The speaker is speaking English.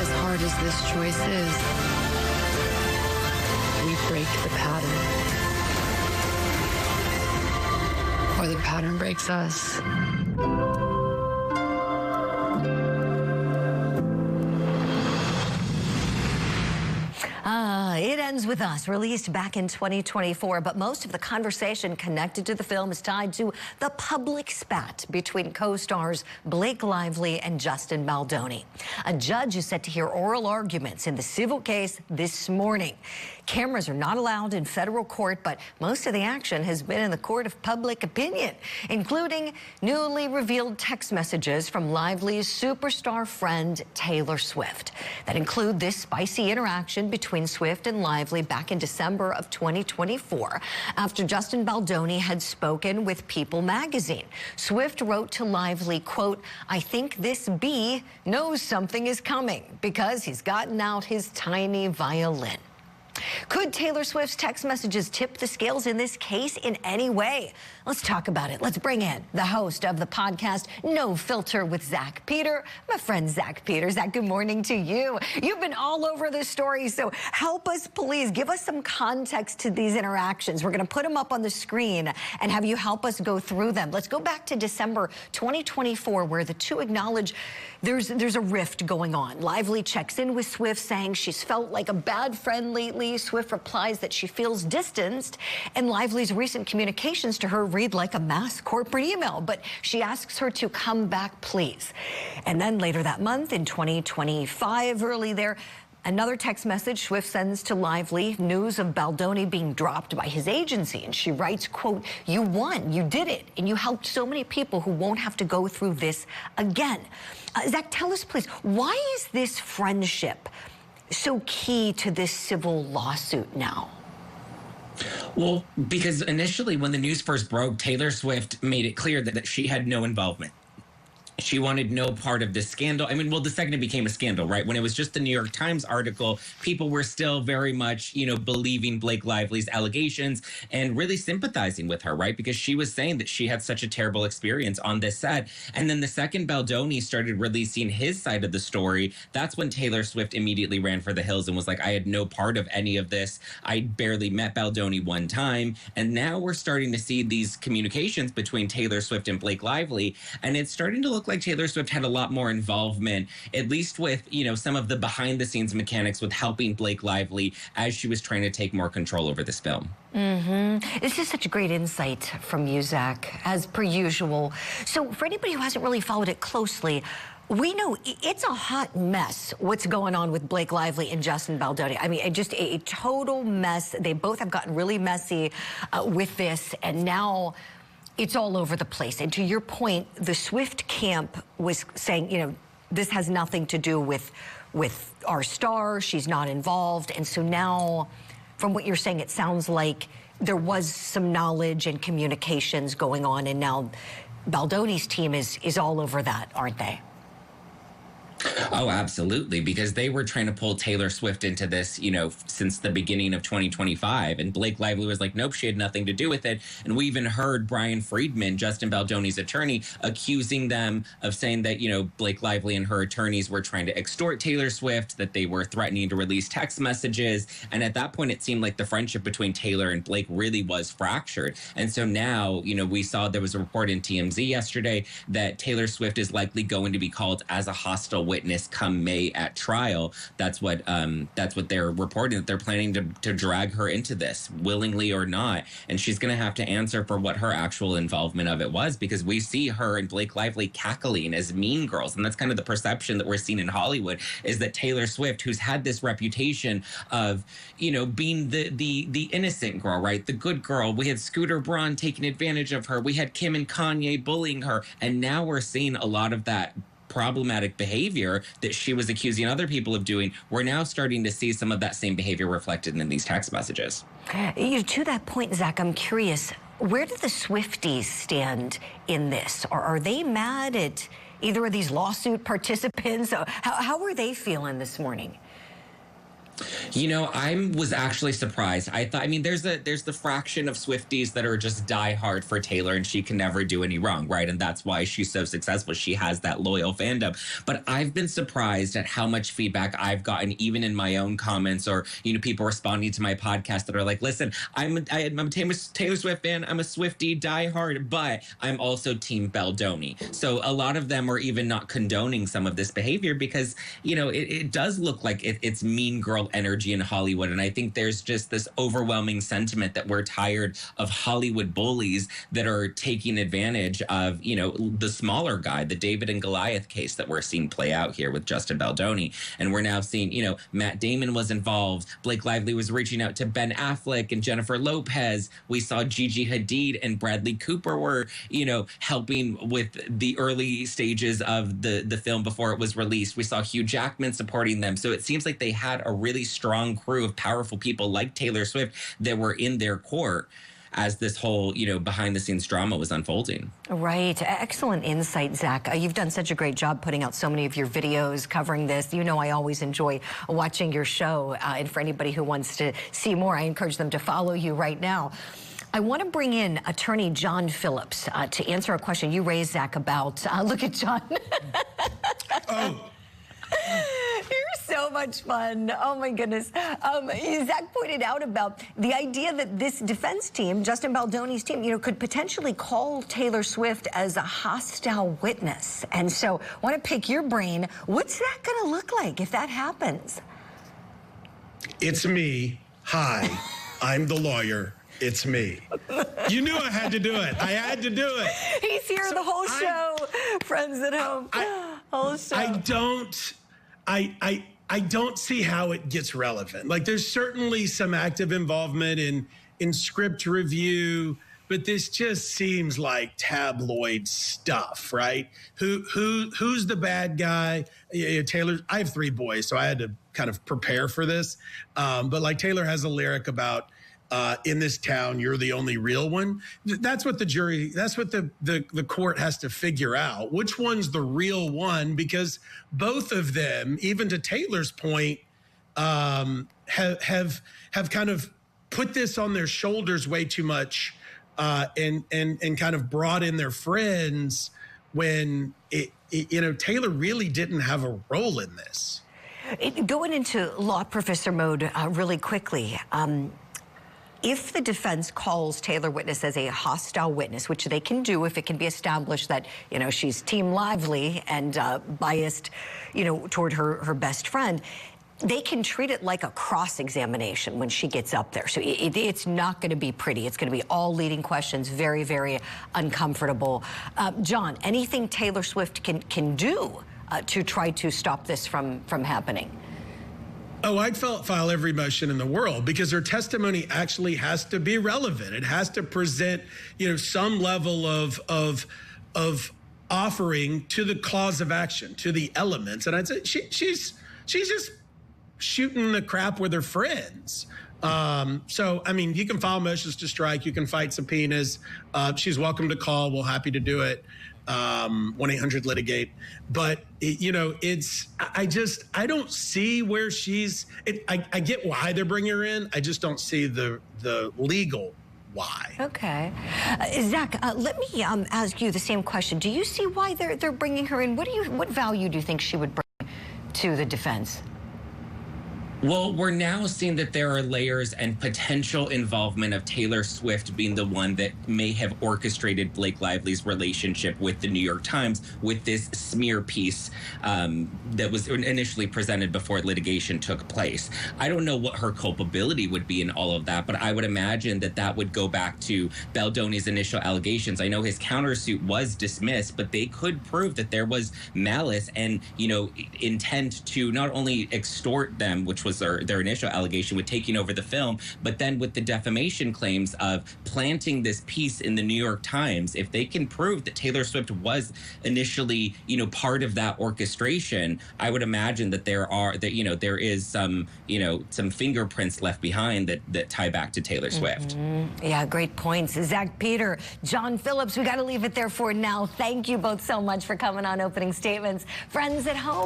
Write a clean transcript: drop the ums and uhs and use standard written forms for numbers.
As hard as this choice is, we break the pattern. Or the pattern breaks us. It ends with us, released back in 2024, but most of the conversation connected to the film is tied to the public spat between co-stars Blake Lively and Justin Baldoni. A judge is set to hear oral arguments in the civil case this morning. Cameras are not allowed in federal court, but most of the action has been in the court of public opinion, including newly revealed text messages from Lively's superstar friend Taylor Swift that include this spicy interaction between Swift and Lively back in December of 2024 after Justin Baldoni had spoken with People magazine. Swift wrote to Lively, quote, "I think this bee knows something is coming because he's gotten out his tiny violin." Could Taylor Swift's text messages tip the scales in this case in any way? Let's talk about it. Let's bring in the host of the podcast, No Filter with Zach Peter, my friend Zach Peter. Zach, good morning to you. You've been all over this story, so help us, please. Give us some context to these interactions. We're going to put them up on the screen and have you help us go through them. Let's go back to December 2024, where the two acknowledge there's a rift going on. Lively checks in with Swift saying she's felt like a bad friend lately. Swift replies that she feels distanced, and Lively's recent communications to her read like a mass corporate email, but she asks her to come back, please. And then later that month, in 2025, early there, another text message Swift sends to Lively, news of Baldoni being dropped by his agency. And she writes, quote, "You won, you did it, and you helped so many people who won't have to go through this again." Zach, tell us, please, why is this friendship so key to this civil lawsuit now? Well, because initially when the news first broke, Taylor Swift made it clear that she had no involvement. She wanted no part of this scandal. I mean, well, the second it became a scandal, right? When it was just the New York Times article, people were still very much, believing Blake Lively's allegations and really sympathizing with her, right? Because she was saying that she had such a terrible experience on this set. And then the second Baldoni started releasing his side of the story, that's when Taylor Swift immediately ran for the hills and was like, I had no part of any of this. I barely met Baldoni one time. And now we're starting to see these communications between Taylor Swift and Blake Lively. And it's starting to look like Taylor Swift had a lot more involvement, at least with, some of the behind the scenes mechanics with helping Blake Lively as she was trying to take more control over this film. This is such a great insight from you, Zach, as per usual. So for anybody who hasn't really followed it closely, we know it's a hot mess what's going on with Blake Lively and Justin Baldoni. I mean, just a total mess. They both have gotten really messy with this, and now it's all over the place. And to your point, the Swift camp was saying, this has nothing to do with our star. She's not involved. And so now, from what you're saying, it sounds like there was some knowledge and communications going on, and now Baldoni's team is all over that, aren't they? Oh, absolutely, because they were trying to pull Taylor Swift into this, since the beginning of 2025. And Blake Lively was like, nope, she had nothing to do with it. And we even heard Brian Friedman, Justin Baldoni's attorney, accusing them of saying that, Blake Lively and her attorneys were trying to extort Taylor Swift, that they were threatening to release text messages. And at that point, it seemed like the friendship between Taylor and Blake really was fractured. And so now, we saw there was a report in TMZ yesterday that Taylor Swift is likely going to be called as a hostile witness come May at trial. That's what they're reporting, that they're planning to drag her into this, willingly or not. And she's going to have to answer for what her actual involvement of it was, because we see her and Blake Lively cackling as mean girls. And that's kind of the perception that we're seeing in Hollywood, is that Taylor Swift, who's had this reputation of, being the innocent girl, right? The good girl. We had Scooter Braun taking advantage of her. We had Kim and Kanye bullying her. And now we're seeing a lot of that problematic behavior that she was accusing other people of doing. We're now starting to see some of that same behavior reflected in these text messages. To that point, Zach, I'm curious, where do the Swifties stand in this? Or are they mad at either of these lawsuit participants? How are they feeling this morning? You know, I was actually surprised. I thought, I mean, there's the fraction of Swifties that are just diehard for Taylor, and she can never do any wrong, right? And that's why she's so successful. She has that loyal fandom. But I've been surprised at how much feedback I've gotten, even in my own comments, or people responding to my podcast that are like, "Listen, I'm a Taylor Swift fan. I'm a Swiftie diehard, but I'm also Team Baldoni." So a lot of them are even not condoning some of this behavior because it does look like it's mean girl energy in Hollywood. And I think there's just this overwhelming sentiment that we're tired of Hollywood bullies that are taking advantage of, the smaller guy, the David and Goliath case that we're seeing play out here with Justin Baldoni. And we're now seeing, Matt Damon was involved. Blake Lively was reaching out to Ben Affleck and Jennifer Lopez. We saw Gigi Hadid and Bradley Cooper were, helping with the early stages of the film before it was released. We saw Hugh Jackman supporting them. So it seems like they had a really strong crew of powerful people like Taylor Swift that were in their court as this whole, behind the scenes drama was unfolding. Right. Excellent insight, Zach. You've done such a great job putting out so many of your videos covering this. I always enjoy watching your show. And for anybody who wants to see more, I encourage them to follow you right now. I want to bring in attorney John Phillips to answer a question you raised, Zach, about, look at John. Oh. You're so much fun. Oh, my goodness. Zach pointed out about the idea that this defense team, Justin Baldoni's team, could potentially call Taylor Swift as a hostile witness. And so I want to pick your brain. What's that going to look like if that happens? It's me. Hi, I'm the lawyer. It's me. You knew I had to do it. I had to do it. He's here the whole show. Friends at home. Whole show. I don't see how it gets relevant. Like, there's certainly some active involvement in script review, but this just seems like tabloid stuff, right? Who's the bad guy? Taylor. I have 3 boys, so I had to kind of prepare for this. But like, Taylor has a lyric about, in this town, you're the only real one. That's what the court has to figure out. Which one's the real one? Because both of them, even to Taylor's point, have kind of put this on their shoulders way too much, and kind of brought in their friends when Taylor really didn't have a role in this. Going into law professor mode really quickly. If the defense calls Taylor witness as a hostile witness, which they can do if it can be established that, she's Team Lively and biased, toward her best friend, they can treat it like a cross-examination when she gets up there. So it's not going to be pretty. It's going to be all leading questions, very, very uncomfortable. John, anything Taylor Swift can do to try to stop this from happening? Oh, I'd file every motion in the world, because her testimony actually has to be relevant. It has to present, some level of offering to the cause of action, to the elements. And I'd say she's just shooting the crap with her friends. So, I mean, you can file motions to strike. You can fight subpoenas. She's welcome to call. We're happy to do it. 1-800-LITIGATE. But, I don't see where I get why they're bringing her in. I just don't see the legal why. Okay. Zach, let me ask you the same question. Do you see why they're bringing her in? What value do you think she would bring to the defense? Well, we're now seeing that there are layers and potential involvement of Taylor Swift being the one that may have orchestrated Blake Lively's relationship with the New York Times with this smear piece that was initially presented before litigation took place. I don't know what her culpability would be in all of that, but I would imagine that would go back to Baldoni's initial allegations. I know his countersuit was dismissed, but they could prove that there was malice and, intent to not only extort them, which was their initial allegation with taking over the film, but then with the defamation claims of planting this piece in the New York Times, if they can prove that Taylor Swift was initially, part of that orchestration, I would imagine that there is some fingerprints left behind that tie back to Taylor Swift. Yeah, great points. Zach Peter, John Phillips, we got to leave it there for now. Thank you both so much for coming on Opening Statements. Friends at home.